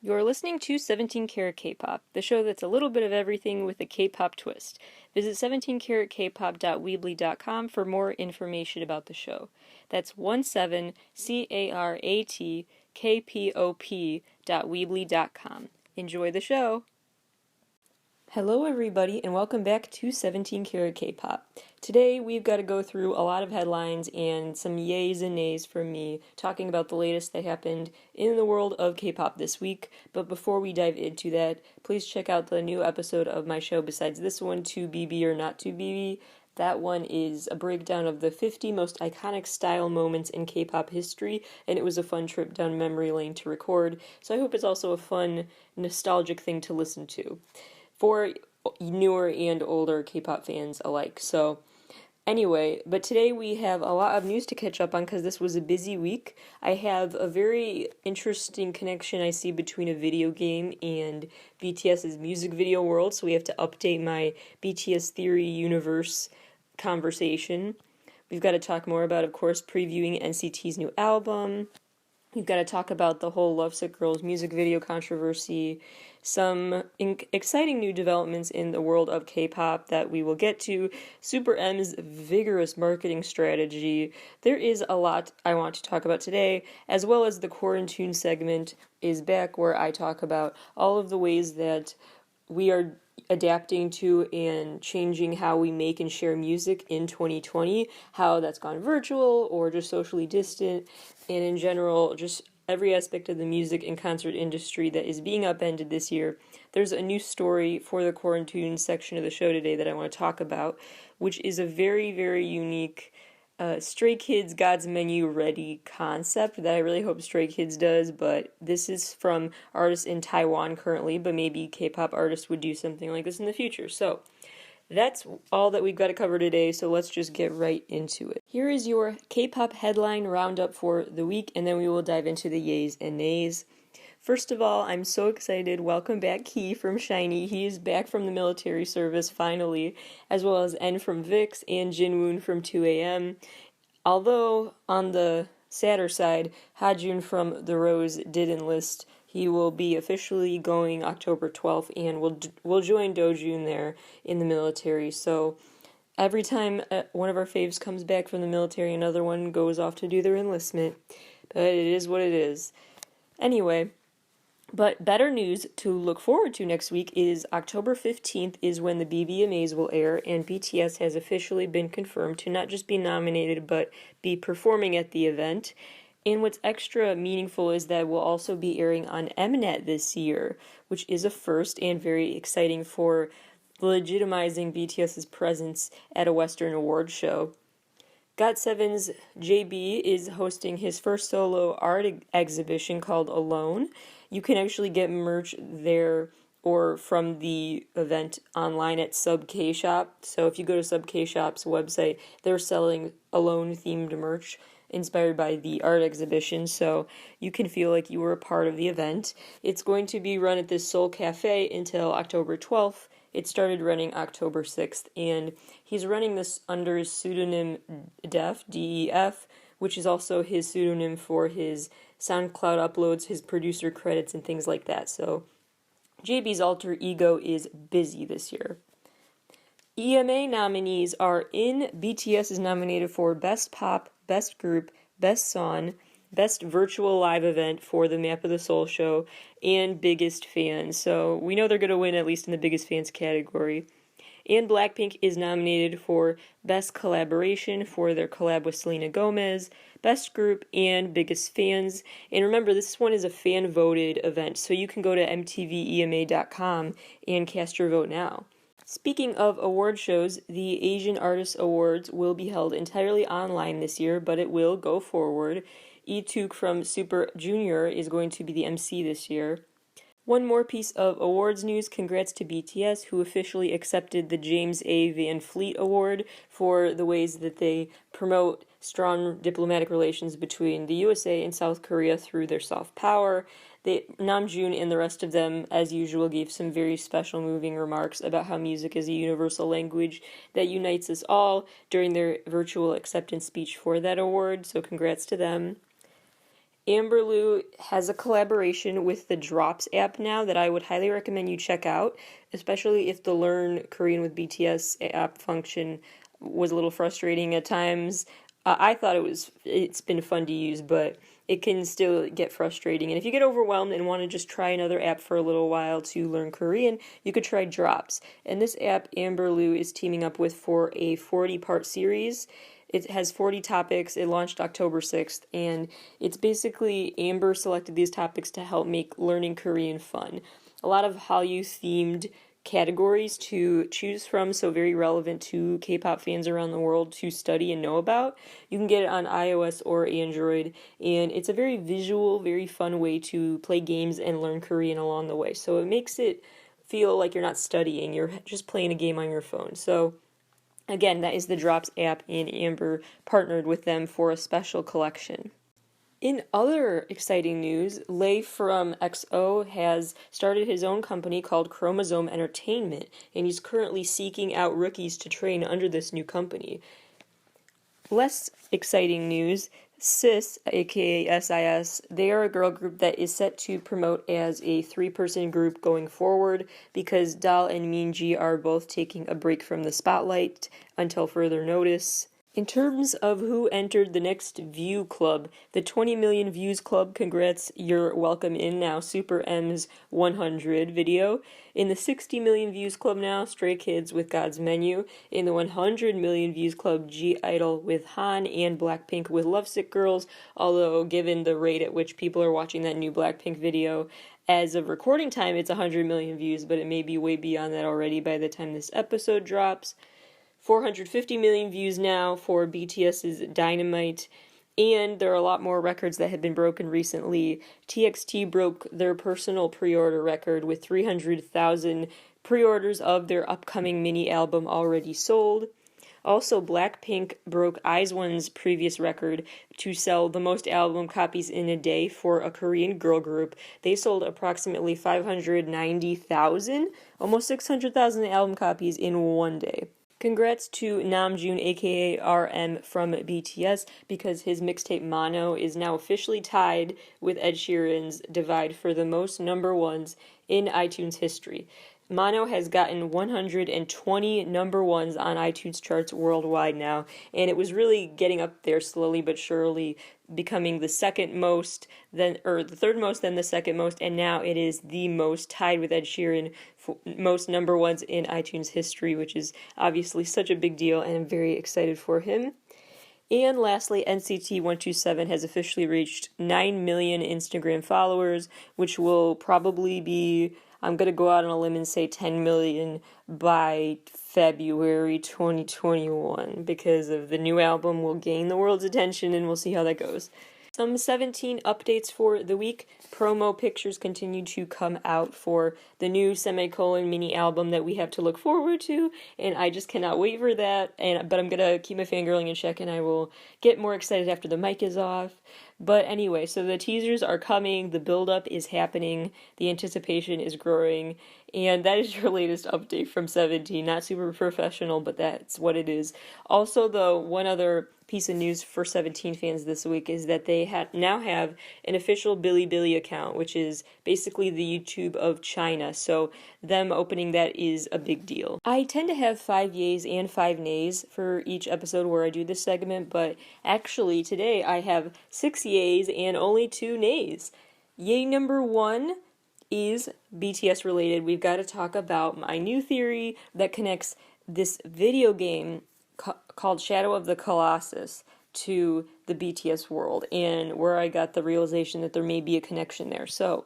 You're listening to 17 Carat K-Pop, the show that's a little bit of everything with a K-pop twist. Visit 17caratkpop.weebly.com for more information about the show. That's 17caratkpop.weebly.com. Enjoy the show! Hello everybody and welcome back to 17 Carat K-Pop. Today we've got to go through a lot of headlines and some yays and nays from me talking about the latest that happened in the world of K-pop this week. But before we dive into that, please check out the new episode of my show besides this one, To BB or Not To BB. That one is a breakdown of the 50 most iconic style moments in K-pop history, and it was a fun trip down memory lane to record, so I hope it's also a fun, nostalgic thing to listen to for newer and older K-pop fans alike. So anyway, but today we have a lot of news to catch up on because this was a busy week. I have a very interesting connection I see between a video game and BTS's music video world, so we have to update my BTS Theory universe conversation. We've got to talk more about, of course, previewing NCT's new album. We've got to talk about the whole Lovesick Girls music video controversy, some exciting new developments in the world of K-pop that we will get to, Super M's vigorous marketing strategy. There is a lot I want to talk about today, as well as the Quarantine segment is back where I talk about all of the ways that we are adapting to and changing how we make and share music in 2020, how that's gone virtual or just socially distant, and in general, just every aspect of the music and concert industry that is being upended this year. There's a new story for the Quarantine section of the show today that I want to talk about, which is a very, very unique Stray Kids God's Menu Ready concept that I really hope Stray Kids does, but this is from artists in Taiwan currently, but maybe K-pop artists would do something like this in the future. So that's all that we've got to cover today, so let's just get right into it. Here is your K-pop headline roundup for the week, and then we will dive into the yays and nays. First of all, I'm so excited. Welcome back, Key from SHINee. He is back from the military service, finally, as well as N from VIX and Jinwoon from 2AM. Although, on the sadder side, Hajun from The Rose did enlist. He will be officially going October 12th and will join Dojun there in the military. So every time one of our faves comes back from the military, another one goes off to do their enlistment. But it is what it is. Anyway, but better news to look forward to next week is October 15th is when the BBMAs will air, and BTS has officially been confirmed to not just be nominated, but be performing at the event. And what's extra meaningful is that we'll also be airing on Mnet this year, which is a first and very exciting for legitimizing BTS's presence at a Western award show. GOT7's JB is hosting his first solo art exhibition called Alone. You can actually get merch there or from the event online at Sub K-Shop. So if you go to Sub K-Shop's website, they're selling Alone-themed merch inspired by the art exhibition, so you can feel like you were a part of the event. It's going to be run at this Seoul Cafe until October 12th. It started running October 6th, and he's running this under his pseudonym Def, D-E-F, which is also his pseudonym for his SoundCloud uploads, his producer credits, and things like that. So JB's alter ego is busy this year. EMA nominees are in. BTS is nominated for Best Pop, Best Group, Best Song, Best Virtual Live Event for the Map of the Soul show, and Biggest Fan. So we know they're going to win at least in the Biggest Fans category. And Blackpink is nominated for Best Collaboration for their collab with Selena Gomez, Best Group, and Biggest Fans. And remember, this one is a fan-voted event, so you can go to mtvema.com and cast your vote now. Speaking of award shows, the Asian Artist Awards will be held entirely online this year, but it will go forward. Ituk from Super Junior is going to be the MC this year. One more piece of awards news. Congrats to BTS, who officially accepted the James A. Van Fleet Award for the ways that they promote strong diplomatic relations between the USA and South Korea through their soft power. Namjoon and the rest of them, as usual, gave some very special moving remarks about how music is a universal language that unites us all during their virtual acceptance speech for that award, so congrats to them. Amberlou has a collaboration with the Drops app now that I would highly recommend you check out, especially if the Learn Korean with BTS app function was a little frustrating at times. I thought it's been fun to use, but it can still get frustrating. And if you get overwhelmed and want to just try another app for a little while to learn Korean, you could try Drops. And this app Amberlou is teaming up with for a 40-part series. It has 40 topics. It launched October 6th, and it's basically Amber selected these topics to help make learning Korean fun. A lot of Hallyu themed categories to choose from, so very relevant to K-pop fans around the world to study and know about. You can get it on iOS or Android, and it's a very visual, very fun way to play games and learn Korean along the way. So it makes it feel like you're not studying, you're just playing a game on your phone. So again, that is the Drops app, and Amber partnered with them for a special collection. In other exciting news, Lei from XO has started his own company called Chromosome Entertainment, and he's currently seeking out rookies to train under this new company. Less exciting news, SIS, aka SIS, they are a girl group that is set to promote as a 3-person group going forward because Dal and Minji are both taking a break from the spotlight until further notice. In terms of who entered the next View Club, the 20 million views club, congrats, you're welcome in now, Super M's 100 video. In the 60 million views club now, Stray Kids with God's Menu. In the 100 million views club, G-Idol with Han and Blackpink with Lovesick Girls, although given the rate at which people are watching that new Blackpink video, as of recording time, it's 100 million views, but it may be way beyond that already by the time this episode drops. 450 million views now for BTS's Dynamite, and there are a lot more records that have been broken recently. TXT broke their personal pre-order record with 300,000 pre-orders of their upcoming mini album already sold. Also, Blackpink broke IZ*ONE's previous record to sell the most album copies in a day for a Korean girl group. They sold approximately 590,000, almost 600,000 album copies in one day. Congrats to Namjoon aka RM from BTS because his mixtape Mono is now officially tied with Ed Sheeran's Divide for the most number ones in iTunes history. Mono has gotten 120 number ones on iTunes charts worldwide now, and it was really getting up there slowly but surely, becoming the second most, the third most, then the second most, and now it is the most, tied with Ed Sheeran, for most number ones in iTunes history, which is obviously such a big deal, and I'm very excited for him. And lastly, NCT 127 has officially reached 9 million Instagram followers, which will probably be, I'm going to go out on a limb and say 10 million by February 2021 because of the new album will gain the world's attention, and we'll see how that goes. Some 17 updates for the week. Promo pictures continue to come out for the new Semicolon mini album that we have to look forward to, and I just cannot wait for that. But I'm gonna keep my fangirling in check, and I will get more excited after the mic is off. But anyway, so the teasers are coming, the build-up is happening, the anticipation is growing, and that is your latest update from 17. Not super professional, but that's what it is. Also, though, one other piece of news for 17 fans this week is that they now have an official Bilibili account, which is basically the YouTube of China, so them opening that is a big deal. I tend to have 5 yays and 5 nays for each episode where I do this segment, but actually today I have 6 yays and only 2 nays. Yay number 1 is BTS related. We've got to talk about my new theory that connects this video game called Shadow of the Colossus to the BTS world, and where I got the realization that there may be a connection there. So,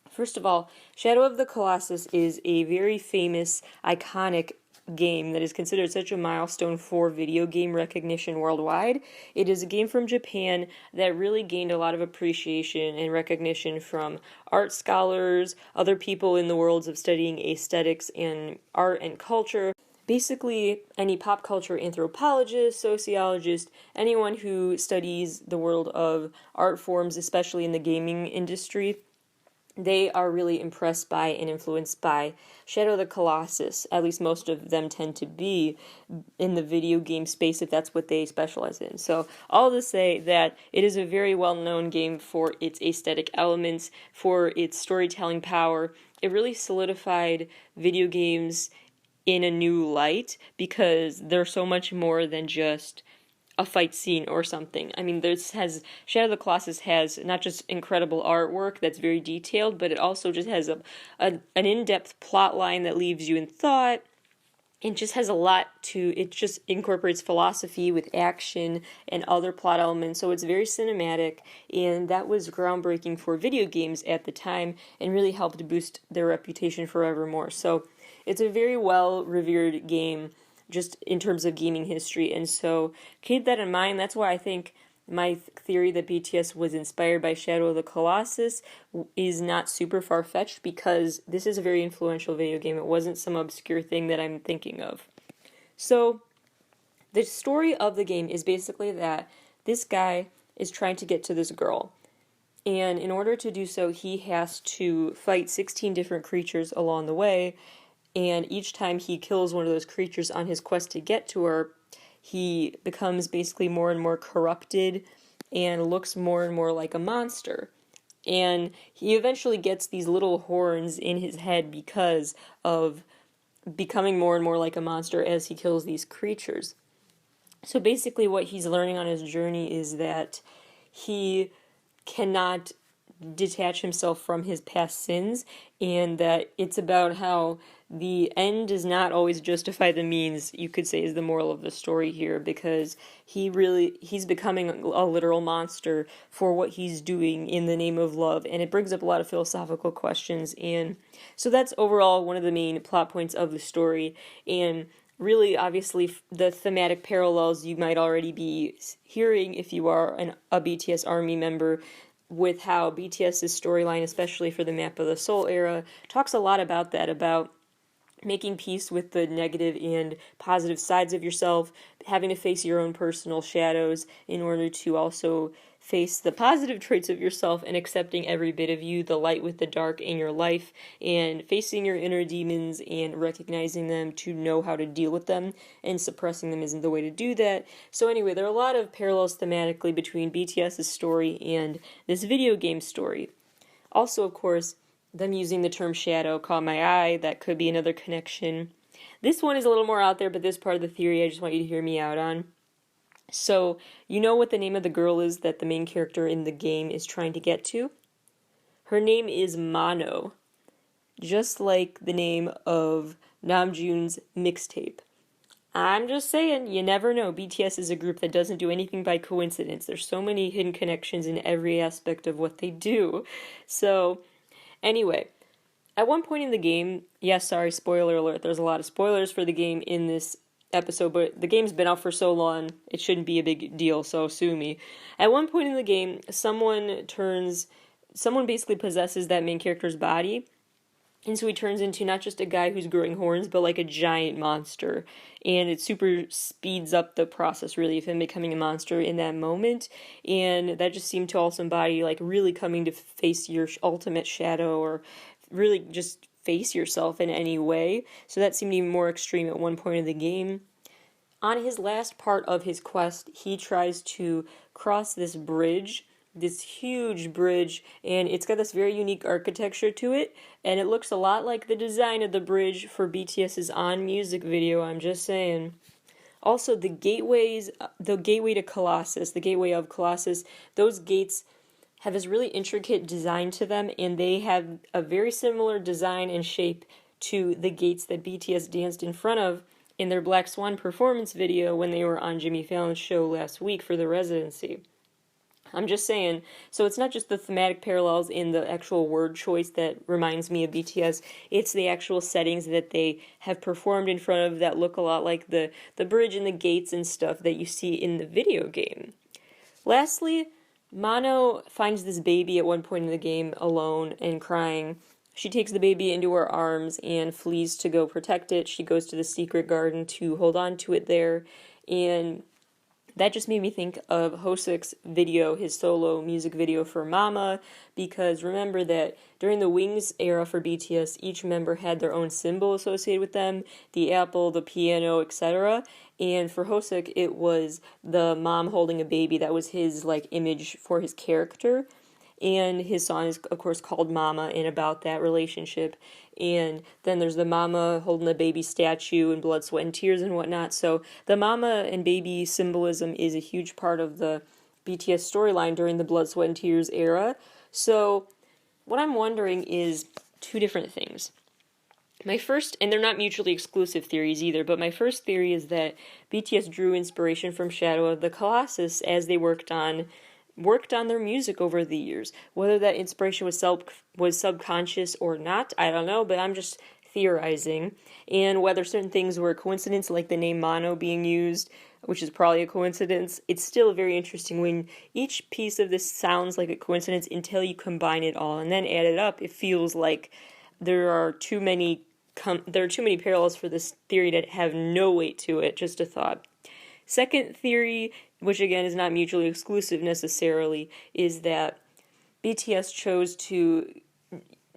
first of all, Shadow of the Colossus is a very famous, iconic game that is considered such a milestone for video game recognition worldwide. It is a game from Japan that really gained a lot of appreciation and recognition from art scholars, other people in the worlds of studying aesthetics and art and culture. Basically, any pop culture anthropologist, sociologist, anyone who studies the world of art forms, especially in the gaming industry, they are really impressed by and influenced by Shadow of the Colossus. At least most of them tend to be in the video game space if that's what they specialize in. So all to say that it is a very well-known game for its aesthetic elements, for its storytelling power. It really solidified video games in a new light because they're so much more than just a fight scene or something. I mean, Shadow of the Colossus has not just incredible artwork that's very detailed, but it also just has an in-depth plot line that leaves you in thought. It just has a lot it just incorporates philosophy with action and other plot elements, so it's very cinematic, and that was groundbreaking for video games at the time and really helped boost their reputation forevermore. So it's a very well-revered game just in terms of gaming history, and so keep that in mind. That's why I think my theory that BTS was inspired by Shadow of the Colossus is not super far-fetched, because this is a very influential video game. It wasn't some obscure thing that I'm thinking of. So the story of the game is basically that this guy is trying to get to this girl, and in order to do so, he has to fight 16 different creatures along the way, and each time he kills one of those creatures on his quest to get to her, he becomes basically more and more corrupted and looks more and more like a monster. And he eventually gets these little horns in his head because of becoming more and more like a monster as he kills these creatures. So basically what he's learning on his journey is that he cannot detach himself from his past sins, and that it's about how the end does not always justify the means, you could say, is the moral of the story here, because he's becoming a literal monster for what he's doing in the name of love, and it brings up a lot of philosophical questions. And so that's overall one of the main plot points of the story, and really, obviously, the thematic parallels you might already be hearing if you are a BTS ARMY member, with how BTS's storyline, especially for the Map of the Soul era, talks a lot about that, about making peace with the negative and positive sides of yourself, having to face your own personal shadows in order to also face the positive traits of yourself, and accepting every bit of you, the light with the dark in your life, and facing your inner demons and recognizing them to know how to deal with them, and suppressing them isn't the way to do that. So anyway, there are a lot of parallels thematically between BTS's story and this video game story. Also, of course, them using the term shadow caught my eye. That could be another connection. This one is a little more out there, but this part of the theory I just want you to hear me out on. So, you know what the name of the girl is that the main character in the game is trying to get to? Her name is Mono, just like the name of Namjoon's mixtape. I'm just saying, you never know. BTS is a group that doesn't do anything by coincidence. There's so many hidden connections in every aspect of what they do. So, anyway, at one point in the game, yes, sorry, spoiler alert, there's a lot of spoilers for the game in this episode, but the game's been out for so long, it shouldn't be a big deal, so sue me. At one point in the game, someone basically possesses that main character's body, and so he turns into not just a guy who's growing horns, but like a giant monster, and it super speeds up the process, really, of him becoming a monster in that moment, and that just seemed to also embody, like, really coming to face your ultimate shadow, or really just face yourself in any way. So that seemed even more extreme at one point in the game. On his last part of his quest, he tries to cross this bridge, this huge bridge, and it's got this very unique architecture to it, and it looks a lot like the design of the bridge for BTS's On music video, I'm just saying. Also, the gateway to Colossus, the gateway of Colossus, those gates have this really intricate design to them, and they have a very similar design and shape to the gates that BTS danced in front of in their Black Swan performance video when they were on Jimmy Fallon's show last week for the residency. I'm just saying, so it's not just the thematic parallels in the actual word choice that reminds me of BTS, it's the actual settings that they have performed in front of that look a lot like the bridge and the gates and stuff that you see in the video game. Lastly, Mono finds this baby at one point in the game alone and crying. She takes the baby into her arms and flees to go protect it. She goes to the secret garden to hold on to it there, and that just made me think of Hosek's video, his solo music video for Mama, because remember that during the Wings era for BTS, each member had their own symbol associated with them, the apple, the piano, etc. And for Hosek, it was the mom holding a baby. That was his like image for his character. And his song is, of course, called Mama and about that relationship. And then there's the mama holding the baby statue and blood, sweat, and tears and whatnot. So the mama and baby symbolism is a huge part of the BTS storyline during the blood, sweat, and tears era. So what I'm wondering is two different things. My first, and they're not mutually exclusive theories either, but my first theory is that BTS drew inspiration from Shadow of the Colossus as they worked on their music over the years. Whether that inspiration was subconscious or not, I don't know, but I'm just theorizing. And whether certain things were a coincidence, like the name Mono being used, which is probably a coincidence, it's still very interesting when each piece of this sounds like a coincidence until you combine it all and then add it up. It feels like there are too many parallels for this theory that have no weight to it. Just a thought. Second theory, which again is not mutually exclusive necessarily, is that BTS chose to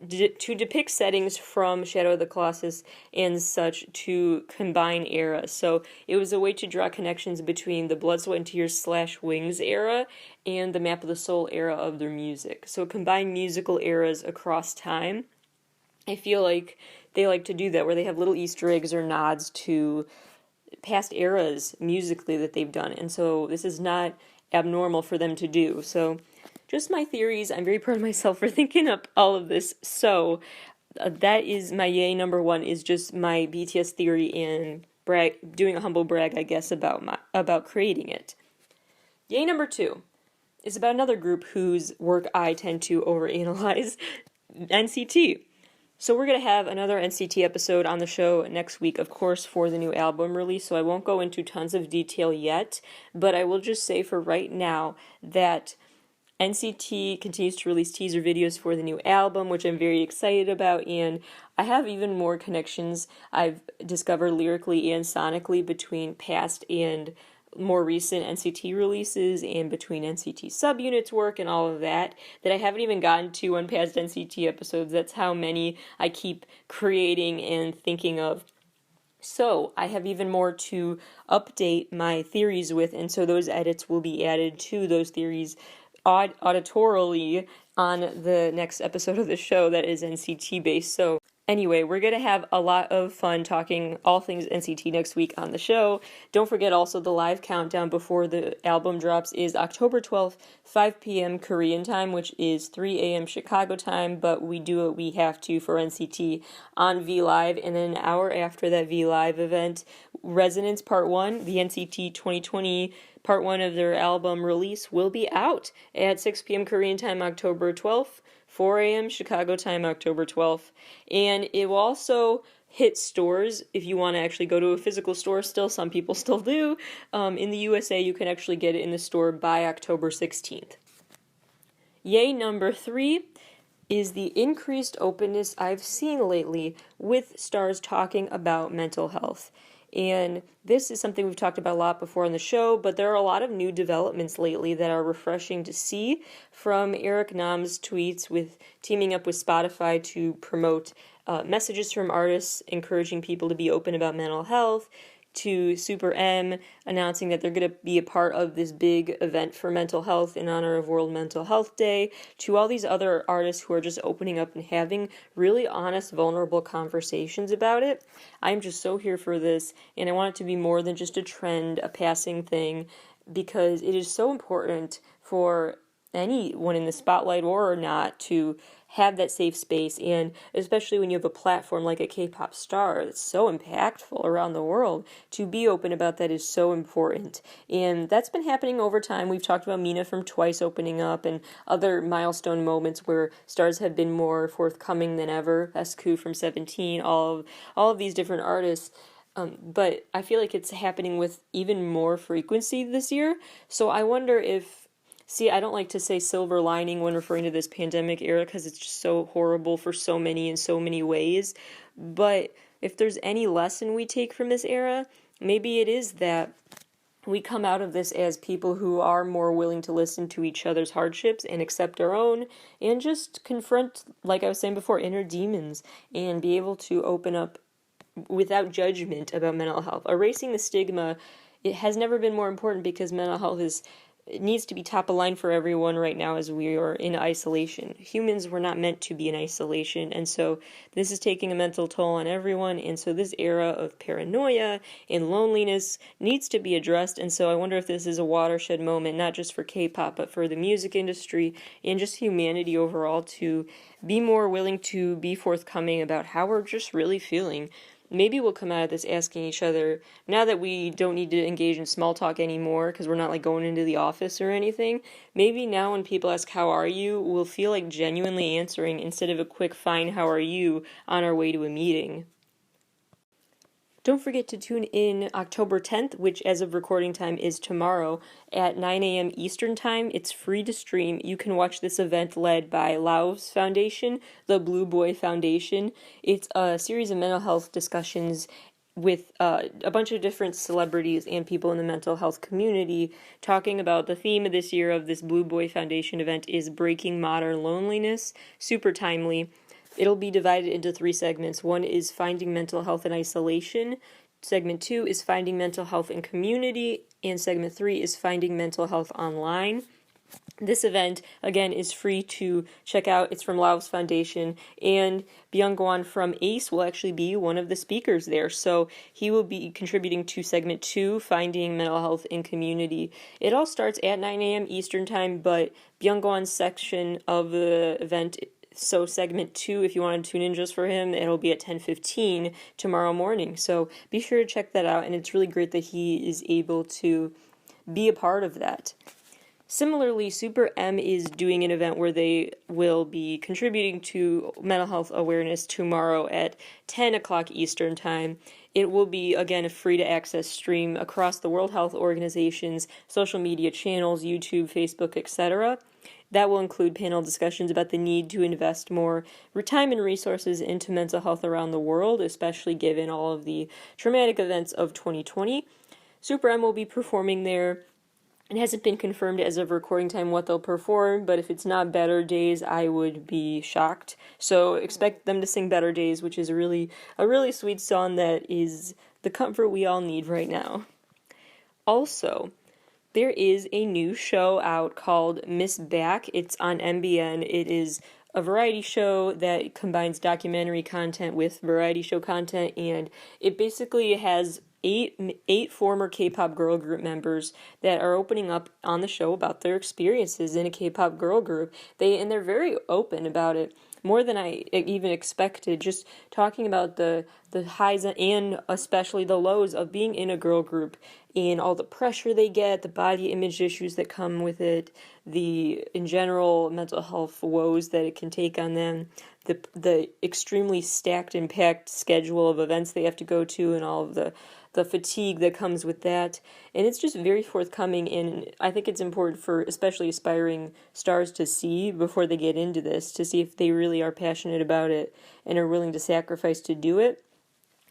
depict settings from Shadow of the Colossus and such to combine eras. So it was a way to draw connections between the Blood, Sweat, and Tears / Wings era and the Map of the Soul era of their music. So combine musical eras across time. I feel like they like to do that, where they have little Easter eggs or nods to past eras musically that they've done, and so this is not abnormal for them to do. So just my theories. I'm very proud of myself for thinking up all of this. So that is my yay number one, is just my BTS theory and doing a humble brag, I guess, about creating it. Yay number two is about another group whose work I tend to overanalyze, NCT. So we're going to have another NCT episode on the show next week, of course, for the new album release, so I won't go into tons of detail yet, but I will just say for right now that NCT continues to release teaser videos for the new album, which I'm very excited about, and I have even more connections I've discovered lyrically and sonically between past and more recent NCT releases and between NCT subunits work and all of that I haven't even gotten to on past NCT episodes. That's how many I keep creating and thinking of. So I have even more to update my theories with, and so those edits will be added to those theories auditorily on the next episode of the show that is NCT based. So anyway, we're going to have a lot of fun talking all things NCT next week on the show. Don't forget also the live countdown before the album drops is October 12th, 5 p.m. Korean time, which is 3 a.m. Chicago time, but we do what we have to for NCT on V Live. And then an hour after that V Live event, Resonance Part 1, the NCT 2020 Part 1 of their album release, will be out at 6 p.m. Korean time, October 12th. 4 a.m. Chicago time, October 12th. And it will also hit stores if you want to actually go to a physical store still. Some people still do. In the USA, you can actually get it in the store by October 16th. Yay number 3 is the increased openness I've seen lately with stars talking about mental health. And this is something we've talked about a lot before on the show, but there are a lot of new developments lately that are refreshing to see, from Eric Nam's tweets with teaming up with Spotify to promote messages from artists encouraging people to be open about mental health, to Super M announcing that they're going to be a part of this big event for mental health in honor of World Mental Health Day, to all these other artists who are just opening up and having really honest, vulnerable conversations about it. I'm just so here for this, and I want it to be more than just a trend, a passing thing, because it is so important for anyone in the spotlight or not to have that safe space, and especially when you have a platform like a K-pop star that's so impactful around the world, to be open about that is so important. And that's been happening over time. We've talked about Mina from Twice opening up and other milestone moments where stars have been more forthcoming than ever. SQ from 17, all of these different artists. But I feel like it's happening with even more frequency this year. So I wonder if I don't like to say silver lining when referring to this pandemic era because it's just so horrible for so many in so many ways. But if there's any lesson we take from this era, maybe it is that we come out of this as people who are more willing to listen to each other's hardships and accept our own and just confront, like I was saying before, inner demons and be able to open up without judgment about mental health. Erasing the stigma, it has never been more important because mental health it needs to be top of line for everyone right now as we are in isolation. Humans were not meant to be in isolation, and so this is taking a mental toll on everyone, and so this era of paranoia and loneliness needs to be addressed, and so I wonder if this is a watershed moment, not just for K-pop, but for the music industry and just humanity overall, to be more willing to be forthcoming about how we're just really feeling. Maybe we'll come out of this asking each other, now that we don't need to engage in small talk anymore because we're not like going into the office or anything, maybe now when people ask how are you, we'll feel like genuinely answering instead of a quick fine how are you on our way to a meeting. Don't forget to tune in October 10th, which as of recording time is tomorrow at 9 a.m. Eastern Time. It's free to stream. You can watch this event led by Lao's Foundation, the Blue Boy Foundation. It's a series of mental health discussions with a bunch of different celebrities and people in the mental health community talking about the theme of this year of this Blue Boy Foundation event is Breaking Modern Loneliness. Super timely. It'll be divided into 3 segments. One is finding mental health in isolation. Segment 2 is finding mental health in community. And segment 3 is finding mental health online. This event, again, is free to check out. It's from Lao's Foundation. And Byung-Gwan from ACE will actually be one of the speakers there. So he will be contributing to segment 2, finding mental health in community. It all starts at 9 a.m. Eastern Time, but Byung-Gwan's section of the event, so segment 2, if you want to tune in just for him, it'll be at 10:15 tomorrow morning. So be sure to check that out, and it's really great that he is able to be a part of that. Similarly, Super M is doing an event where they will be contributing to mental health awareness tomorrow at 10 o'clock Eastern Time. It will be, again, a free-to-access stream across the World Health Organization's social media channels, YouTube, Facebook, etc. That will include panel discussions about the need to invest more time and resources into mental health around the world, especially given all of the traumatic events of 2020. Super M will be performing there. It hasn't been confirmed as of recording time what they'll perform, but if it's not Better Days, I would be shocked. So expect them to sing Better Days, which is a really sweet song that is the comfort we all need right now. Also, there is a new show out called Miss Back. It's on MBN. It is a variety show that combines documentary content with variety show content, and it basically has eight former K-pop girl group members that are opening up on the show about their experiences in a K-pop girl group. They're very open about it, more than I even expected, just talking about the highs and especially the lows of being in a girl group and all the pressure they get, the body image issues that come with it, the, in general, mental health woes that it can take on them, the extremely stacked and packed schedule of events they have to go to and all of the fatigue that comes with that. And it's just very forthcoming, and I think it's important for especially aspiring stars to see before they get into this, to see if they really are passionate about it and are willing to sacrifice to do it.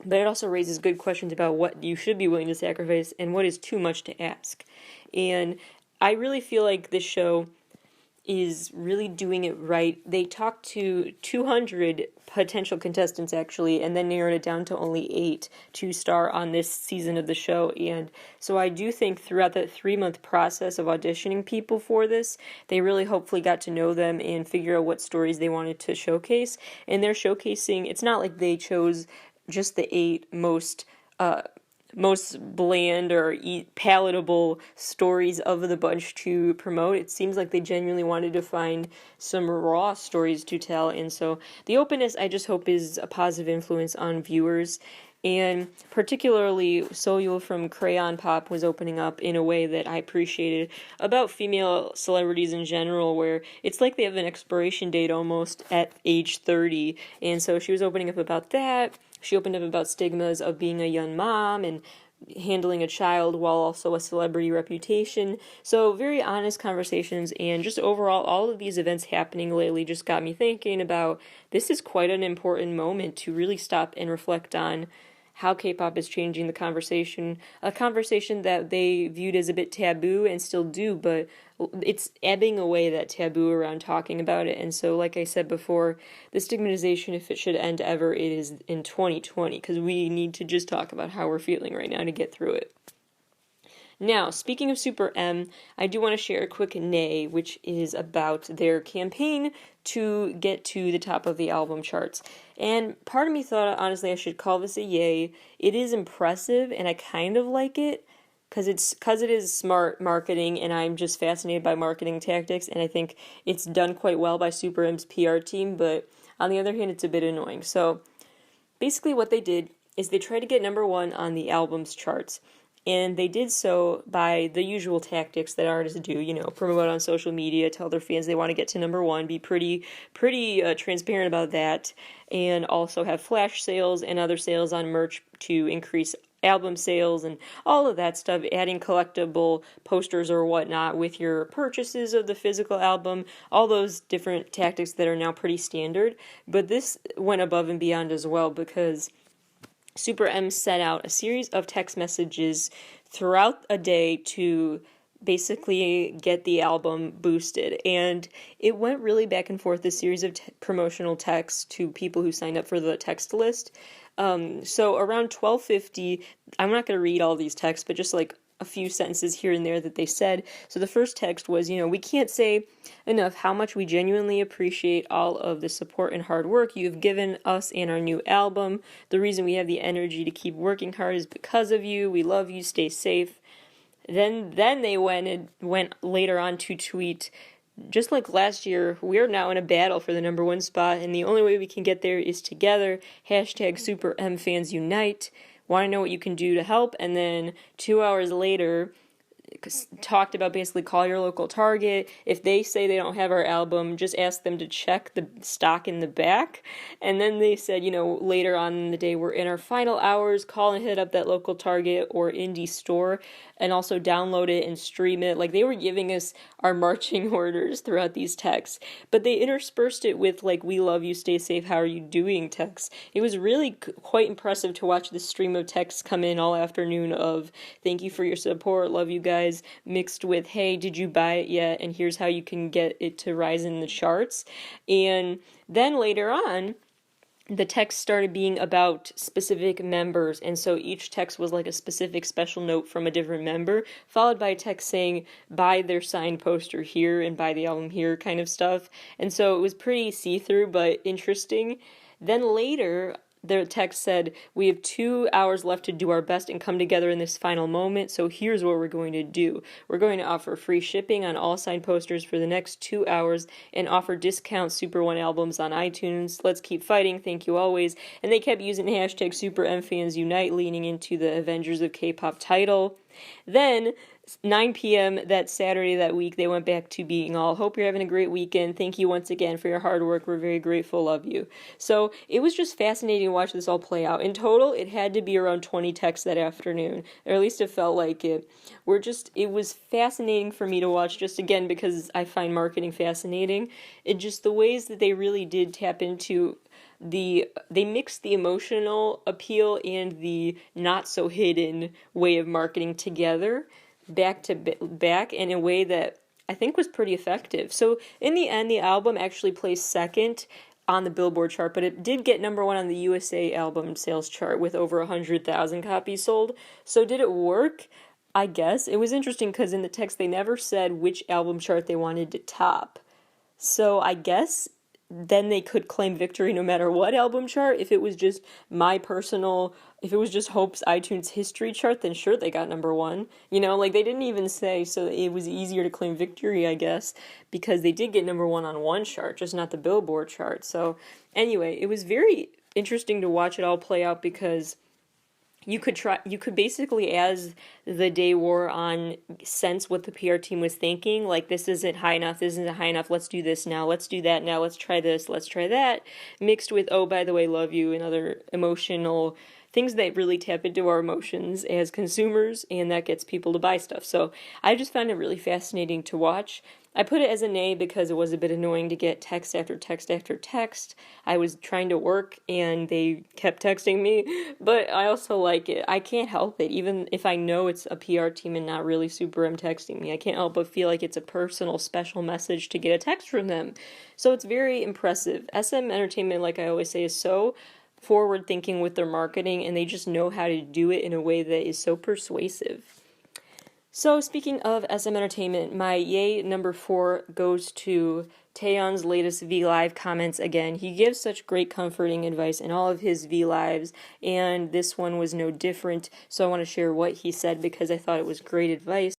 But it also raises good questions about what you should be willing to sacrifice and what is too much to ask. And I really feel like this show is really doing it right. They talked to 200 potential contestants, actually, and then narrowed it down to only 8 to star on this season of the show. And so I do think throughout that 3-month process of auditioning people for this, they really hopefully got to know them and figure out what stories they wanted to showcase. And they're showcasing, it's not like they chose just the 8 most bland or palatable stories of the bunch to promote. It seems like they genuinely wanted to find some raw stories to tell, and so the openness, I just hope, is a positive influence on viewers. And particularly Soyul from Crayon Pop was opening up in a way that I appreciated about female celebrities in general, where it's like they have an expiration date almost at age 30, and so she was opening up about that. She opened up about stigmas of being a young mom and handling a child while also a celebrity reputation. So very honest conversations, and just overall all of these events happening lately just got me thinking about this is quite an important moment to really stop and reflect on how K-pop is changing the conversation, a conversation that they viewed as a bit taboo and still do, but it's ebbing away, that taboo around talking about it. And so, like I said before, the stigmatization, if it should end ever, it is in 2020, because we need to just talk about how we're feeling right now to get through it. Now, speaking of Super M, I do want to share a quick nay, which is about their campaign to get to the top of the album charts. And part of me thought, honestly, I should call this a yay. It is impressive, and I kind of like it, because it is smart marketing, and I'm just fascinated by marketing tactics, and I think it's done quite well by Super M's PR team, but on the other hand, it's a bit annoying. So, basically what they did is they tried to get number one on the album's charts. And they did so by the usual tactics that artists do, promote on social media, tell their fans they want to get to number one, be pretty transparent about that, and also have flash sales and other sales on merch to increase album sales and all of that stuff, adding collectible posters or whatnot with your purchases of the physical album, all those different tactics that are now pretty standard. But this went above and beyond as well, because Super M sent out a series of text messages throughout a day to basically get the album boosted, and it went really back and forth, this series of promotional texts to people who signed up for the text list. So around 12:50, I'm not going to read all these texts, but just like a few sentences here and there that they said. So the first text was, we can't say enough how much we genuinely appreciate all of the support and hard work you've given us and our new album. The reason we have the energy to keep working hard is because of you. We love you. Stay safe. Then they went later on to tweet, just like last year, we're now in a battle for the number one spot, and the only way we can get there is together. Hashtag Super M fans unite. Want to know what you can do to help? And then 2 hours later, talked about basically call your local Target. If they say they don't have our album, just ask them to check the stock in the back. And then they said, later on in the day, we're in our final hours, call and hit up that local Target or indie store, and also download it and stream it. Like, they were giving us our marching orders throughout these texts, but they interspersed it with, like, we love you, stay safe, how are you doing texts. It was really quite impressive to watch this stream of texts come in all afternoon of thank you for your support, love you guys, mixed with, hey, did you buy it yet, and here's how you can get it to rise in the charts. And then later on, the text started being about specific members, and so each text was like a specific special note from a different member, followed by a text saying, buy their signed poster here and buy the album here kind of stuff. And so it was pretty see-through, but interesting. Then later, the text said, we have 2 hours left to do our best and come together in this final moment, so here's what we're going to do. We're going to offer free shipping on all signed posters for the next 2 hours and offer discount Super One albums on iTunes. Let's keep fighting. Thank you always. And they kept using hashtag Super M Fans Unite, leaning into the Avengers of K-pop title. Then 9 p.m. that Saturday that week, they went back to being all, hope you're having a great weekend. Thank you once again for your hard work. We're very grateful of you. So it was just fascinating to watch this all play out. In total, it had to be around 20 texts that afternoon, or at least it felt like it. It was fascinating for me to watch, just again, because I find marketing fascinating. It just the ways that they really did tap into they mixed the emotional appeal and the not so hidden way of marketing together back to back in a way that I think was pretty effective. So in the end, the album actually placed second on the Billboard chart, but it did get number one on the USA album sales chart with over 100,000 copies sold. So did it work? I guess. It was interesting because in the text they never said which album chart they wanted to top. So I guess then they could claim victory no matter what album chart. If it was just if it was just Hope's iTunes history chart, then sure, they got number one. They didn't even say, so it was easier to claim victory, I guess, because they did get number one on one chart, just not the Billboard chart. So anyway, it was very interesting to watch it all play out, because you could basically, as the day wore on, sense what the PR team was thinking. Like, this isn't high enough, let's do this now, let's do that now, let's try this, let's try that, mixed with, oh, by the way, love you, and other emotional things that really tap into our emotions as consumers, and that gets people to buy stuff. So I just found it really fascinating to watch. I put it as an A because it was a bit annoying to get text after text after text. I was trying to work and they kept texting me, but I also like it. I can't help it, even if I know it's a PR team and not really Super M texting me. I can't help but feel like it's a personal, special message to get a text from them. So it's very impressive. SM Entertainment, like I always say, is so forward thinking with their marketing, and they just know how to do it in a way that is so persuasive. So speaking of SM Entertainment, my yay number 4 goes to Taeyeon's latest V Live comments again. He gives such great comforting advice in all of his V Lives, and this one was no different, so I want to share what he said because I thought it was great advice.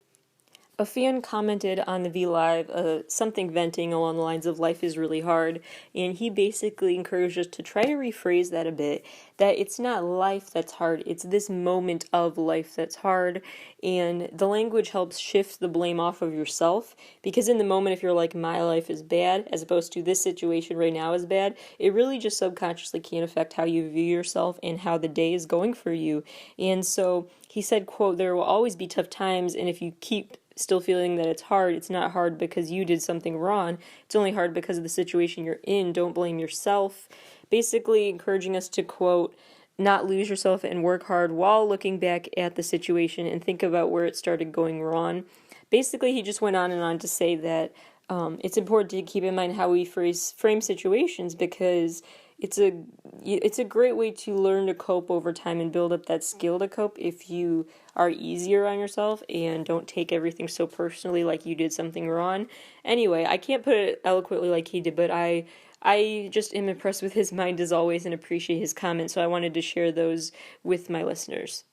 A fan commented on the V Live something venting along the lines of life is really hard, and he basically encouraged us to try to rephrase that a bit, that it's not life that's hard, it's this moment of life that's hard, and the language helps shift the blame off of yourself, because in the moment if you're like, my life is bad, as opposed to this situation right now is bad, it really just subconsciously can affect how you view yourself and how the day is going for you. And so he said, quote, there will always be tough times, and if you keep still feeling that it's hard, it's not hard because you did something wrong. It's only hard because of the situation you're in. Don't blame yourself. Basically encouraging us to, quote, not lose yourself and work hard while looking back at the situation and think about where it started going wrong. Basically, he just went on and on to say that it's important to keep in mind how we frame situations, because it's a great way to learn to cope over time and build up that skill to cope if you are easier on yourself and don't take everything so personally like you did something wrong. Anyway, I can't put it eloquently like he did, but I just am impressed with his mind as always and appreciate his comments, so I wanted to share those with my listeners.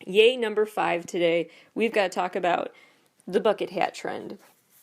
Yay number 5 today, we've got to talk about the bucket hat trend.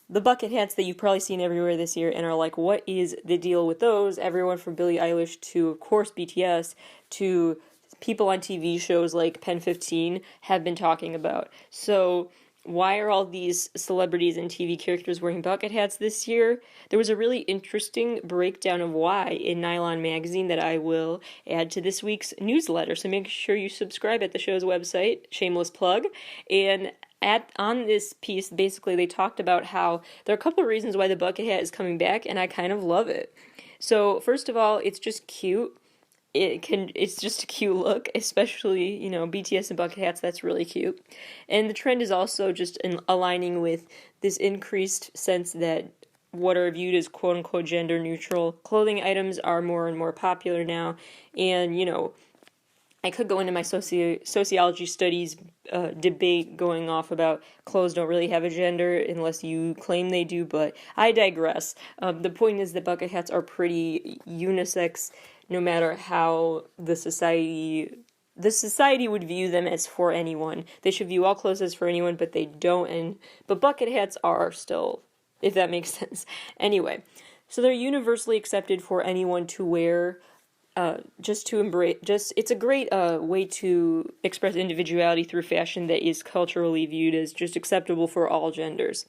The bucket hats that you've probably seen everywhere this year and are like, what is the deal with those? Everyone from Billie Eilish to, of course, BTS to people on TV shows like Pen 15 have been talking about. So why are all these celebrities and TV characters wearing bucket hats this year? There was a really interesting breakdown of why in Nylon Magazine that I will add to this week's newsletter. So make sure you subscribe at the show's website, shameless plug, and on this piece, basically, they talked about how there are a couple of reasons why the bucket hat is coming back, and I kind of love it. So, first of all, it's just cute. It's just a cute look, especially, BTS and bucket hats, that's really cute. And the trend is also just aligning with this increased sense that what are viewed as quote-unquote gender-neutral clothing items are more and more popular now, and, I could go into my sociology studies debate going off about clothes don't really have a gender unless you claim they do, but I digress. The point is that bucket hats are pretty unisex no matter how the society would view them as for anyone. They should view all clothes as for anyone, but they don't, but bucket hats are still, if that makes sense. Anyway, so they're universally accepted for anyone to wear. It's a great way to express individuality through fashion that is culturally viewed as just acceptable for all genders.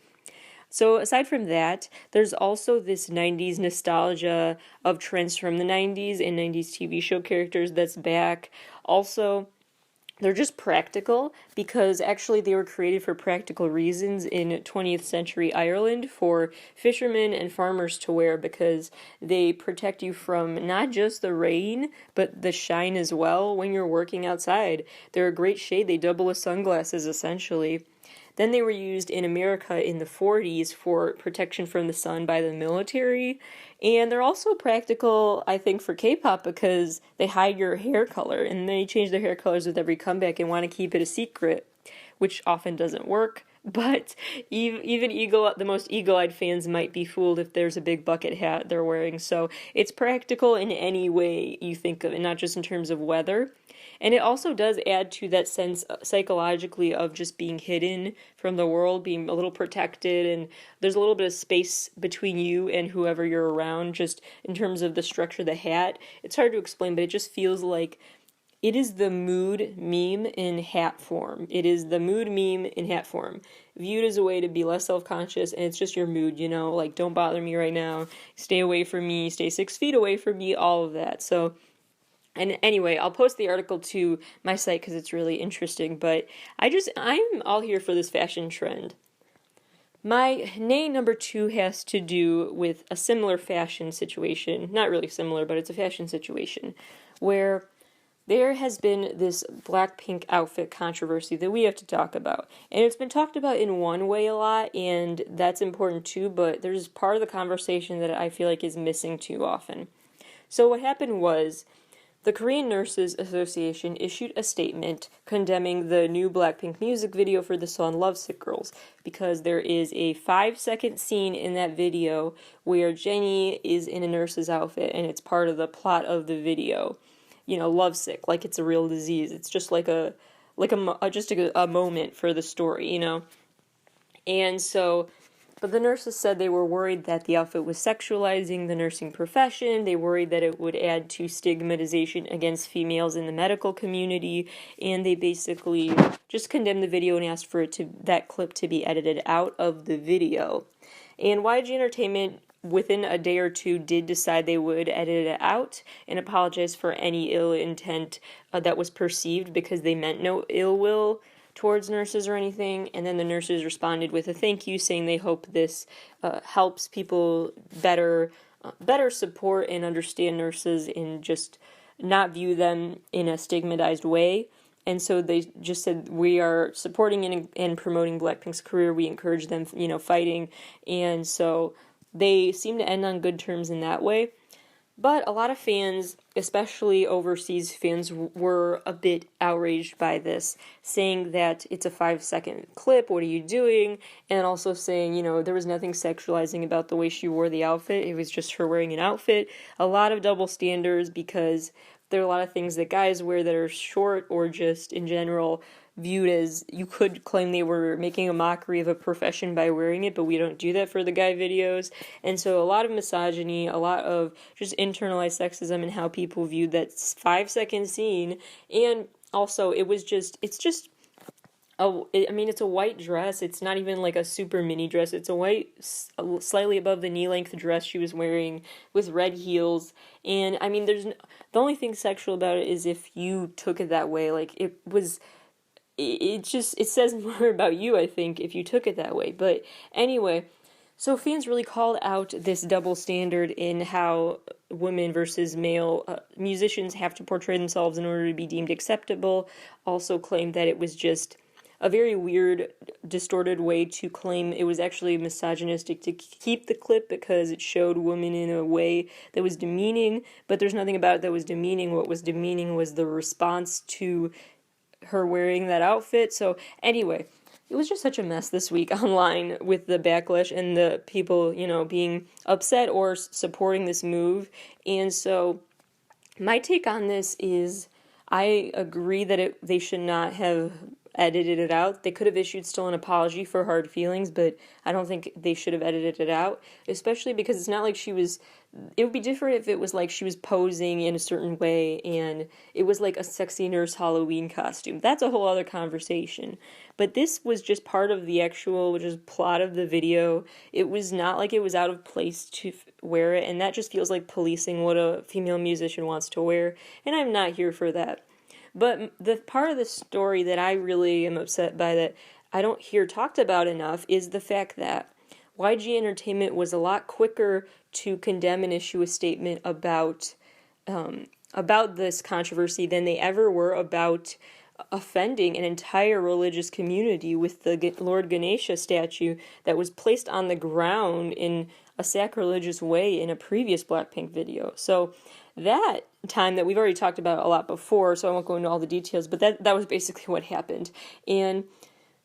So aside from that, there's also this 90s nostalgia of trends from the 90s and 90s TV show characters that's back. Also, they're just practical because actually they were created for practical reasons in 20th century Ireland for fishermen and farmers to wear, because they protect you from not just the rain, but the shine as well when you're working outside. They're a great shade. They double as sunglasses essentially. Then they were used in America in the 40s for protection from the sun by the military. And they're also practical, I think, for K-pop because they hide your hair color. And they change their hair colors with every comeback and want to keep it a secret, which often doesn't work. But even the most eagle-eyed fans might be fooled if there's a big bucket hat they're wearing. So it's practical in any way you think of it, not just in terms of weather. And it also does add to that sense psychologically of just being hidden from the world, being a little protected, and there's a little bit of space between you and whoever you're around, just in terms of the structure of the hat. It's hard to explain, but it just feels like it is the mood meme in hat form. It is the mood meme in hat form, viewed as a way to be less self-conscious, and it's just your mood, like, don't bother me right now, stay away from me, stay 6 feet away from me, all of that. So, and anyway, I'll post the article to my site because it's really interesting, but I'm all here for this fashion trend. My nay number 2 has to do with a similar fashion situation. Not really similar, but it's a fashion situation where there has been this Blackpink outfit controversy that we have to talk about. And it's been talked about in one way a lot, and that's important too, but there's part of the conversation that I feel like is missing too often. So what happened was the Korean Nurses Association issued a statement condemning the new Blackpink music video for the song Lovesick Girls because there is a 5-second scene in that video where Jennie is in a nurse's outfit and it's part of the plot of the video. You know, lovesick, like it's a real disease. It's just like a moment for the story, you know. And so, but the nurses said they were worried that the outfit was sexualizing the nursing profession. They worried that it would add to stigmatization against females in the medical community, and they basically just condemned the video and asked for that clip to be edited out of the video. And YG Entertainment, within a day or two, did decide they would edit it out and apologize for any ill intent that was perceived, because they meant no ill will towards nurses or anything. And then the nurses responded with a thank you, saying they hope this helps people better support and understand nurses and just not view them in a stigmatized way. And so they just said, we are supporting and promoting Blackpink's career. We encourage them, fighting. And so they seem to end on good terms in that way. But a lot of fans, especially overseas fans, were a bit outraged by this, saying that it's a 5-second clip, what are you doing? And also saying, there was nothing sexualizing about the way she wore the outfit, it was just her wearing an outfit. A lot of double standards, because there are a lot of things that guys wear that are short or just in general viewed as, you could claim they were making a mockery of a profession by wearing it, but we don't do that for the guy videos. And so a lot of misogyny, a lot of just internalized sexism and how people viewed that 5-second scene. And also it's a white dress. It's not even like a super mini dress. It's a white, slightly above the knee length dress she was wearing with red heels. And the only thing sexual about it is if you took it that way. Like, it says more about you, I think, if you took it that way. But anyway, so fans really called out this double standard in how women versus male musicians have to portray themselves in order to be deemed acceptable. Also claimed that it was just a very weird, distorted way to claim it was actually misogynistic to keep the clip because it showed women in a way that was demeaning, but there's nothing about it that was demeaning. What was demeaning was the response to her wearing that outfit. So anyway, it was just such a mess this week online with the backlash and the people, being upset or supporting this move. And so my take on this is I agree that they should not have edited it out. They could have issued still an apology for hard feelings, but I don't think they should have edited it out, especially because it's not like it would be different if it was like she was posing in a certain way and it was like a sexy nurse Halloween costume. That's a whole other conversation. But this was just part of the actual plot of the video. It was not like it was out of place to wear it, and that just feels like policing what a female musician wants to wear, and I'm not here for that. But the part of the story that I really am upset by that I don't hear talked about enough is the fact that YG Entertainment was a lot quicker to condemn and issue a statement about this controversy than they ever were about offending an entire religious community with the Lord Ganesha statue that was placed on the ground in a sacrilegious way in a previous Blackpink video. So that time that we've already talked about a lot before, so I won't go into all the details, but that was basically what happened. And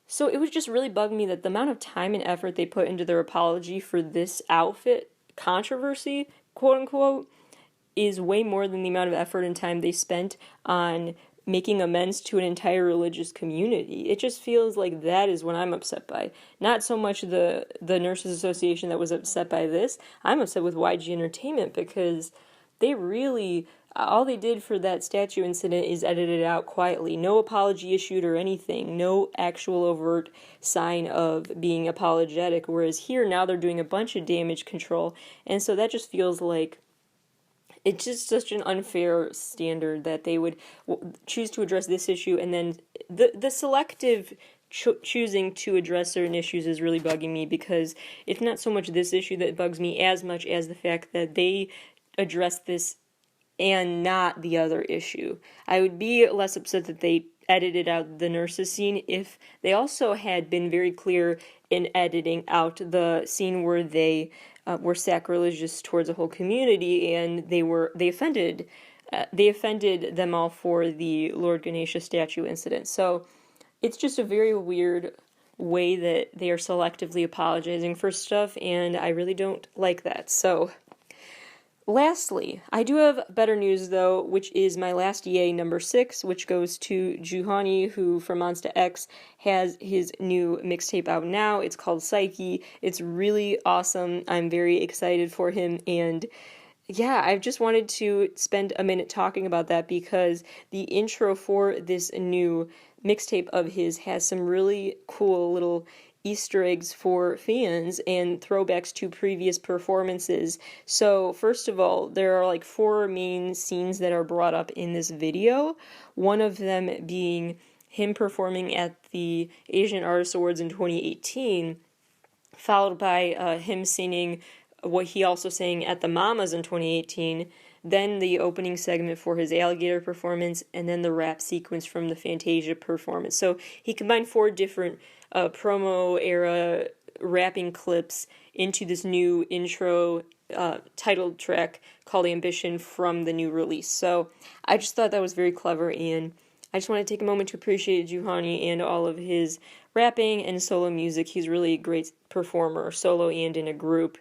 so it was just really bugged me that the amount of time and effort they put into their apology for this outfit controversy, quote unquote, is way more than the amount of effort and time they spent on making amends to an entire religious community. It just feels like that is what I'm upset by. Not so much the Nurses Association that was upset by this. I'm upset with YG Entertainment because they really, all they did for that statue incident is edit it out quietly. No apology issued or anything. No actual overt sign of being apologetic. Whereas here, now they're doing a bunch of damage control. And so that just feels like it's just such an unfair standard that they would choose to address this issue and then the selective choosing to address certain issues is really bugging me, because it's not so much this issue that bugs me as much as the fact that they address this and not the other issue. I would be less upset that they edited out the nurses scene if they also had been very clear in editing out the scene where they were sacrilegious towards a whole community, and they offended them all for the Lord Ganesha statue incident. So it's just a very weird way that they are selectively apologizing for stuff, and I really don't like that. So lastly, I do have better news though, which is my last yay number 6, which goes to Juhani, who from Monsta X has his new mixtape out now. It's called Psyche. It's really awesome. I'm very excited for him, and yeah, I've just wanted to spend a minute talking about that because the intro for this new mixtape of his has some really cool little Easter eggs for fans and throwbacks to previous performances. So first of all, there are like 4 main scenes that are brought up in this video. One of them being him performing at the Asian Artist Awards in 2018, followed by him singing what he also sang at the Mamas in 2018, then the opening segment for his alligator performance, and then the rap sequence from the Fantasia performance. So he combined 4 different promo era rapping clips into this new intro titled track called Ambition from the new release. So I just thought that was very clever, and I just want to take a moment to appreciate Juhani and all of his rapping and solo music. He's really a great performer, solo and in a group.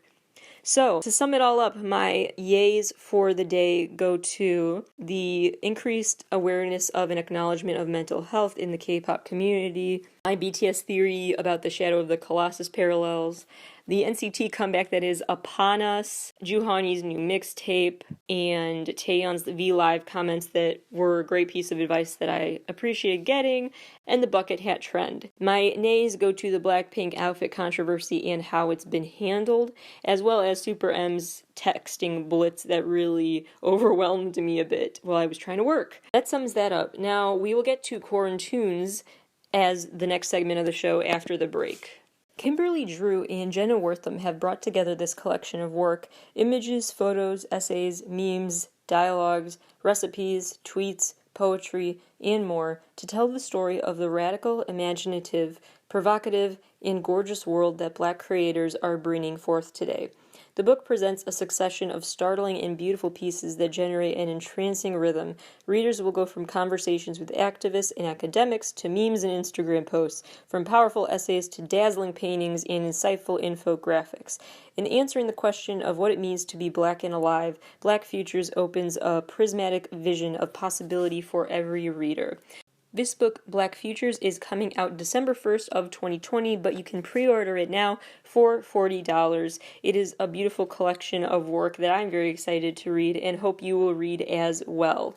So, to sum it all up, my yays for the day go to the increased awareness of and acknowledgement of mental health in the K-pop community, my BTS theory about the Shadow of the Colossus parallels, the NCT comeback that is upon us, Juhani's new mixtape, and Taeyeon's V-Live comments that were a great piece of advice that I appreciated getting, and the bucket hat trend. My nays go to the Blackpink outfit controversy and how it's been handled, as well as Super M's texting blitz that really overwhelmed me a bit while I was trying to work. That sums that up. Now, we will get to Quarantunes as the next segment of the show after the break. Kimberly Drew and Jenna Wortham have brought together this collection of work, images, photos, essays, memes, dialogues, recipes, tweets, poetry, and more to tell the story of the radical, imaginative, provocative, and gorgeous world that Black creators are bringing forth today. The book presents a succession of startling and beautiful pieces that generate an entrancing rhythm. Readers will go from conversations with activists and academics to memes and Instagram posts, from powerful essays to dazzling paintings and insightful infographics. In answering the question of what it means to be Black and alive, Black Futures opens a prismatic vision of possibility for every reader. This book, Black Futures, is coming out December 1st of 2020, but you can pre-order it now for $40. It is a beautiful collection of work that I'm very excited to read and hope you will read as well.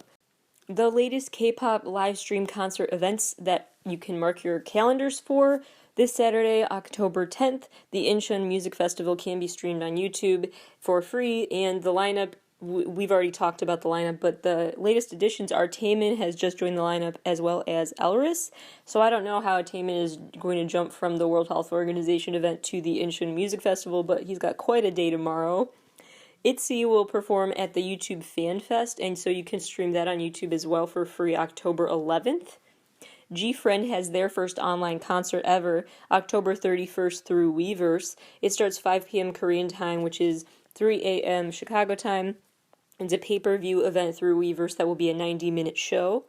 The latest K-pop live stream concert events that you can mark your calendars for. This Saturday, October 10th, the Incheon Music Festival can be streamed on YouTube for free, and the lineup, we've already talked about the lineup, but the latest additions are Taemin has just joined the lineup, as well as Elris. So I don't know how Taemin is going to jump from the World Health Organization event to the Incheon Music Festival, but he's got quite a day tomorrow. ITZY will perform at the YouTube Fan Fest, and so you can stream that on YouTube as well for free October 11th. G-Friend has their first online concert ever, October 31st through Weverse. It starts 5 p.m. Korean time, which is 3 a.m. Chicago time. It's a pay-per-view event through Weverse that will be a 90-minute show.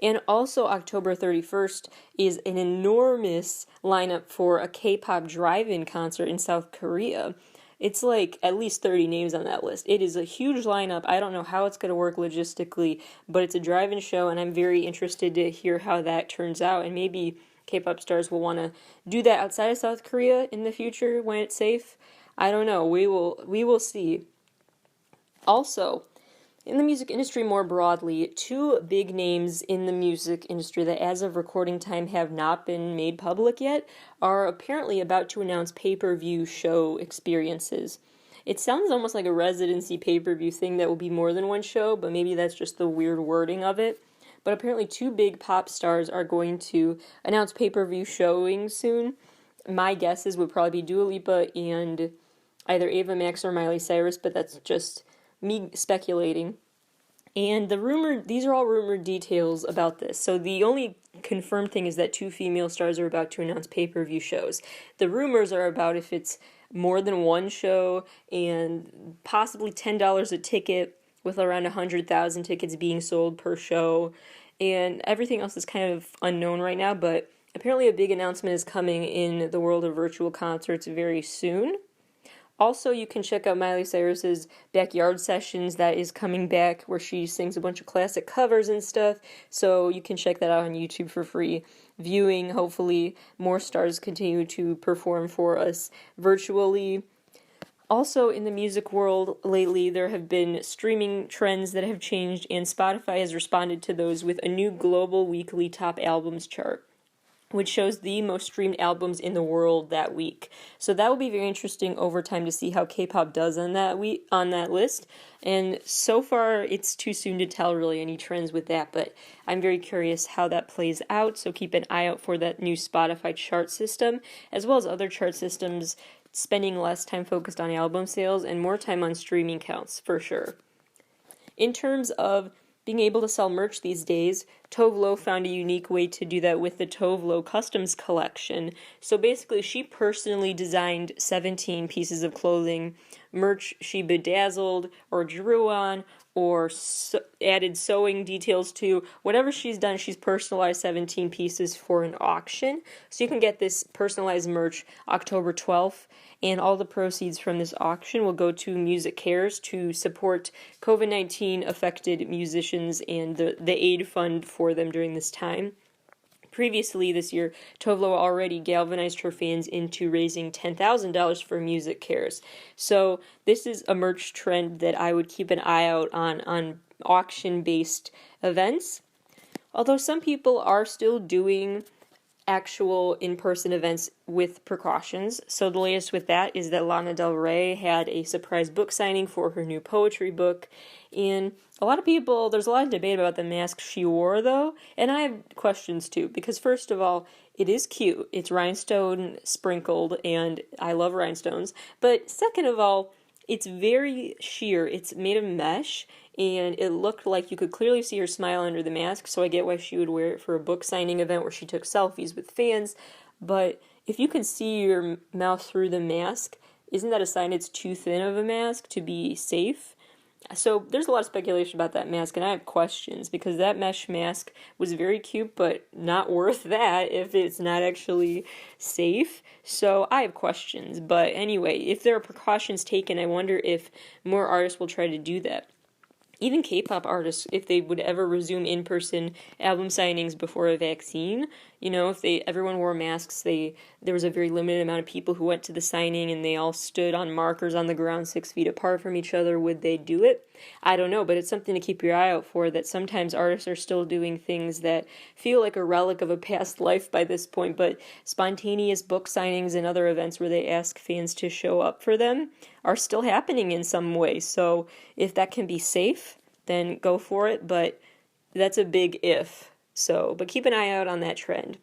And also October 31st is an enormous lineup for a K-pop drive-in concert in South Korea. It's like at least 30 names on that list. It is a huge lineup. I don't know how it's going to work logistically, but it's a drive-in show, and I'm very interested to hear how that turns out. And maybe K-pop stars will want to do that outside of South Korea in the future when it's safe. I don't know. We will see. Also, in the music industry more broadly, 2 big names in the music industry that as of recording time have not been made public yet are apparently about to announce pay-per-view show experiences. It sounds almost like a residency pay-per-view thing that will be more than one show, but maybe that's just the weird wording of it. but apparently two big pop stars are going to announce pay-per-view showings soon. My guesses would probably be Dua Lipa and either Ava Max or Miley Cyrus, but that's just me speculating. And these are all rumored details about this. So the only confirmed thing is that two female stars are about to announce pay-per-view shows. The rumors are about if it's more than one show and possibly $10 a ticket with around 100,000 tickets being sold per show. And everything else is kind of unknown right now, but apparently a big announcement is coming in the world of virtual concerts very soon. Also, you can check out Miley Cyrus's Backyard Sessions that is coming back, where she sings a bunch of classic covers and stuff, so you can check that out on YouTube for free viewing. Hopefully, more stars continue to perform for us virtually. Also, in the music world lately, there have been streaming trends that have changed, and Spotify has responded to those with a new global weekly top albums chart, which shows the most streamed albums in the world that week. So that will be very interesting over time to see how K-pop does on that list. And so far, it's too soon to tell really any trends with that, but I'm very curious how that plays out. So keep an eye out for that new Spotify chart system, as well as other chart systems spending less time focused on album sales and more time on streaming counts for sure. In terms of being able to sell merch these days, Tove Lo found a unique way to do that with the Tove Lo Customs collection. So basically, she personally designed 17 pieces of clothing, merch she bedazzled or drew on or added sewing details to. Whatever she's done, she's personalized 17 pieces for an auction. So you can get this personalized merch October 12th. And all the proceeds from this auction will go to Music Cares to support COVID-19 affected musicians and the aid fund for them during this time. Previously this year, Tove Lo already galvanized her fans into raising $10,000 for Music Cares. So this is a merch trend that I would keep an eye out on auction-based events. Although some people are still doing actual in-person events with precautions. So the latest with that is that Lana Del Rey had a surprise book signing for her new poetry book. And a lot of people, there's a lot of debate about the mask she wore though, and I have questions too, because first of all, it is cute. It's rhinestone sprinkled, and I love rhinestones. But second of all, it's very sheer. It's made of mesh, and it looked like you could clearly see her smile under the mask, so I get why she would wear it for a book signing event where she took selfies with fans. But if you can see your mouth through the mask, isn't that a sign it's too thin of a mask to be safe? So there's a lot of speculation about that mask, and I have questions, because that mesh mask was very cute, but not worth that if it's not actually safe. So I have questions, but anyway, if there are precautions taken, I wonder if more artists will try to do that. Even K-pop artists, if they would ever resume in-person album signings before a vaccine, if everyone wore masks, there was a very limited amount of people who went to the signing and they all stood on markers on the ground 6 feet apart from each other, would they do it? I don't know, but it's something to keep your eye out for, that sometimes artists are still doing things that feel like a relic of a past life by this point, but spontaneous book signings and other events where they ask fans to show up for them are still happening in some way. So if that can be safe, then go for it, but that's a big if. But keep an eye out on that trend.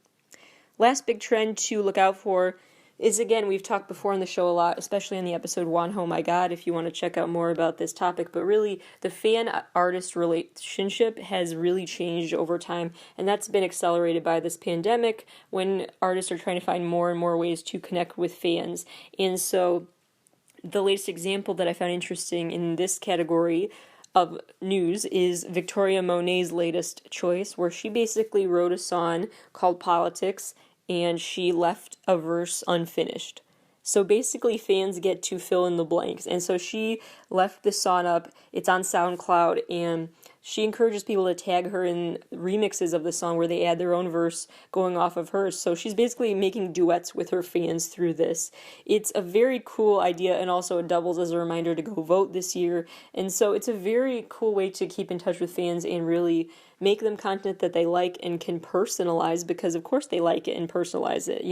Last big trend to look out for is, again, we've talked before on the show a lot, especially on the episode Wanho My God, if you want to check out more about this topic, but really the fan-artist relationship has really changed over time, and that's been accelerated by this pandemic when artists are trying to find more and more ways to connect with fans. And so the latest example that I found interesting in this category of news is Victoria Monet's latest choice, where she basically wrote a song called Politics, and she left a verse unfinished. So basically fans get to fill in the blanks. And so she left the song up. It's on SoundCloud, and she encourages people to tag her in remixes of the song where they add their own verse going off of hers. So she's basically making duets with her fans through this. It's a very cool idea, and also it doubles as a reminder to go vote this year. And so it's a very cool way to keep in touch with fans and really make them content that they like and can personalize, because of course they like it and personalize it.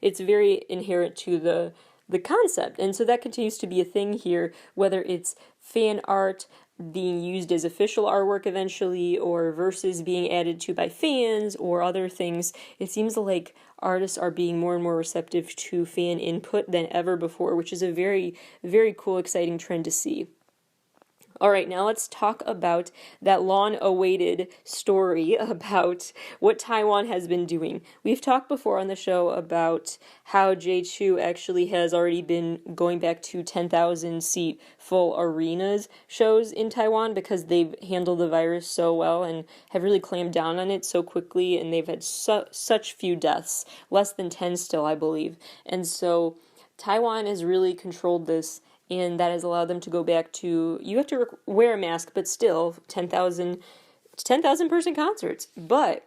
It's very inherent to the concept. And so that continues to be a thing here, whether it's fan art, being used as official artwork eventually, or verses being added to by fans, or other things. It seems like artists are being more and more receptive to fan input than ever before, which is a very, very cool, exciting trend to see. All right, now let's talk about that long-awaited story about what Taiwan has been doing. We've talked before on the show about how J2 actually has already been going back to 10,000-seat full arenas shows in Taiwan because they've handled the virus so well and have really clamped down on it so quickly, and they've had such few deaths, less than 10 still, I believe. And so Taiwan has really controlled this, and that has allowed them to go back to, you have to wear a mask, but still 10,000 person concerts. But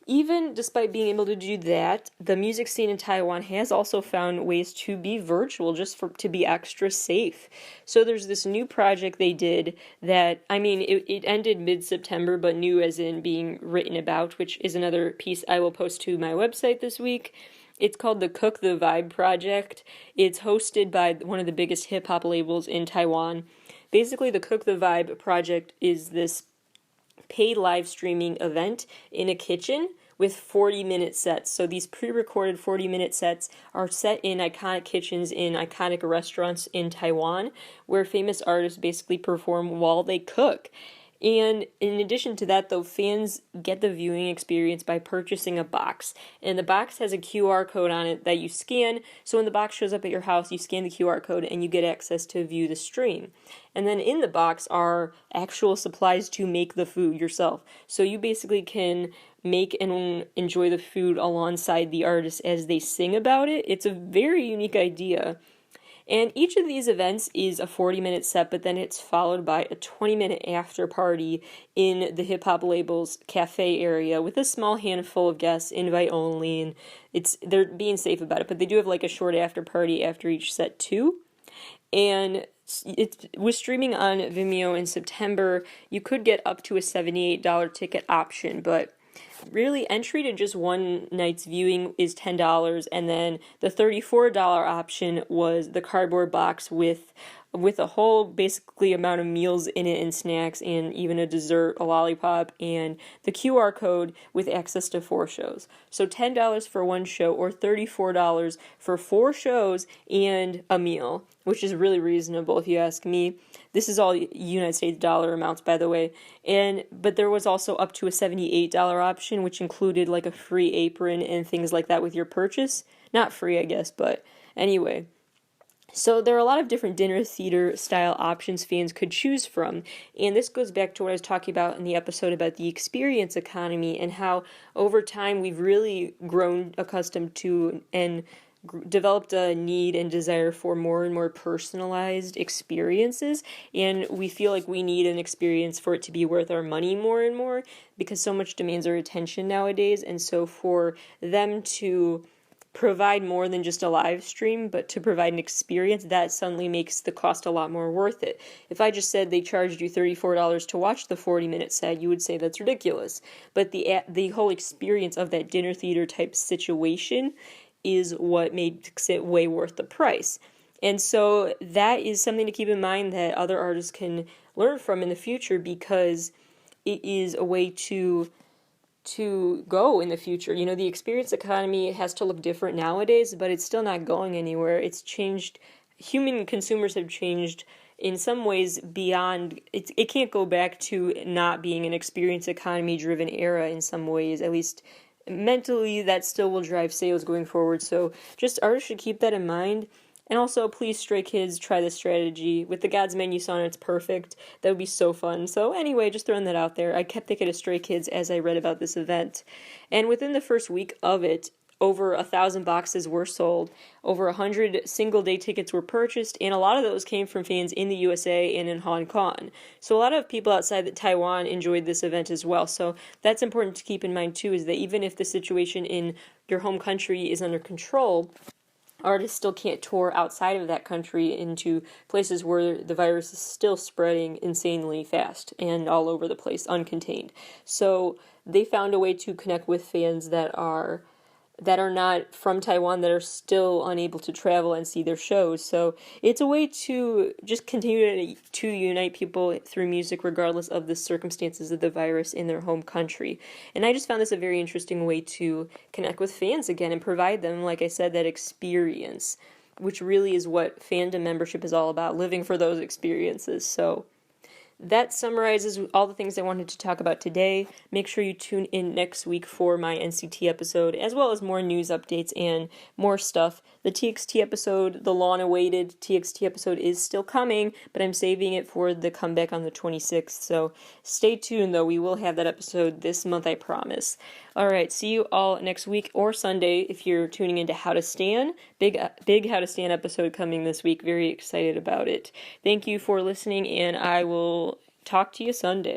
even despite being able to do that, the music scene in Taiwan has also found ways to be virtual just to be extra safe. So there's this new project they did that, I mean, it ended mid-September, but new as in being written about, which is another piece I will post to my website this week. It's called the Cook the Vibe Project. It's hosted by one of the biggest hip-hop labels in Taiwan. Basically, the Cook the Vibe Project is this paid live streaming event in a kitchen with 40-minute sets. So these pre-recorded 40-minute sets are set in iconic kitchens in iconic restaurants in Taiwan, where famous artists basically perform while they cook. And in addition to that, though, fans get the viewing experience by purchasing a box. And the box has a QR code on it that you scan. So when the box shows up at your house, you scan the QR code and you get access to view the stream. And then in the box are actual supplies to make the food yourself. So you basically can make and enjoy the food alongside the artists as they sing about it. It's a very unique idea. And each of these events is a 40-minute set, but then it's followed by a 20-minute after party in the hip-hop label's cafe area with a small handful of guests, invite only, and they're being safe about it, but they do have like a short after party after each set too. And it was streaming on Vimeo in September. You could get up to a $78 ticket option, but really, entry to just one night's viewing is $10, and then the $34 option was the cardboard box with a whole basically amount of meals in it and snacks and even a dessert, a lollipop, and the QR code with access to 4 shows. So $10 for one show or $34 for 4 shows and a meal, which is really reasonable if you ask me. This is all United States dollar amounts, by the way. But there was also up to a $78 option, which included like a free apron and things like that with your purchase. Not free, I guess, but anyway. So there are a lot of different dinner theater style options fans could choose from. And this goes back to what I was talking about in the episode about the experience economy and how over time we've really grown accustomed to and developed a need and desire for more and more personalized experiences, and we feel like we need an experience for it to be worth our money more and more because so much demands our attention nowadays. And so for them to provide more than just a live stream, but to provide an experience, that suddenly makes the cost a lot more worth it. If I just said they charged you $34 to watch the 40-minute set, you would say that's ridiculous. But the whole experience of that dinner theater type situation is what makes it way worth the price. And so that is something to keep in mind that other artists can learn from in the future, because it is a way to go in the future. You know, the experience economy has to look different nowadays, but it's still not going anywhere. It's changed. Human consumers have changed in some ways beyond, it can't go back to not being an experience economy driven era in some ways, at least mentally. That still will drive sales going forward. So just artists should keep that in mind. And also, please, Stray Kids, try this strategy. With the God's Menu song, it's perfect. That would be so fun. So anyway, just throwing that out there. I kept thinking of Stray Kids as I read about this event. And within the first week of it, over 1,000 boxes were sold. Over 100 single-day tickets were purchased, and a lot of those came from fans in the USA and in Hong Kong. So a lot of people outside Taiwan enjoyed this event as well. So that's important to keep in mind, too, is that even if the situation in your home country is under control, artists still can't tour outside of that country into places where the virus is still spreading insanely fast and all over the place, uncontained. So they found a way to connect with fans that are that are not from Taiwan that are still unable to travel and see their shows. So it's a way to just continue to unite people through music regardless of the circumstances of the virus in their home country. And I just found this a very interesting way to connect with fans again and provide them, like I said, that experience, which really is what fandom membership is all about, living for those experiences. So that summarizes all the things I wanted to talk about today. Make sure you tune in next week for my NCT episode, as well as more news updates and more stuff. The TXT episode, the long-awaited TXT episode, is still coming, but I'm saving it for the comeback on the 26th, so stay tuned, though. We will have that episode this month, I promise. Alright, see you all next week or Sunday if you're tuning into How to Stan. Big How to Stan episode coming this week. Very excited about it. Thank you for listening, and I will talk to you Sunday.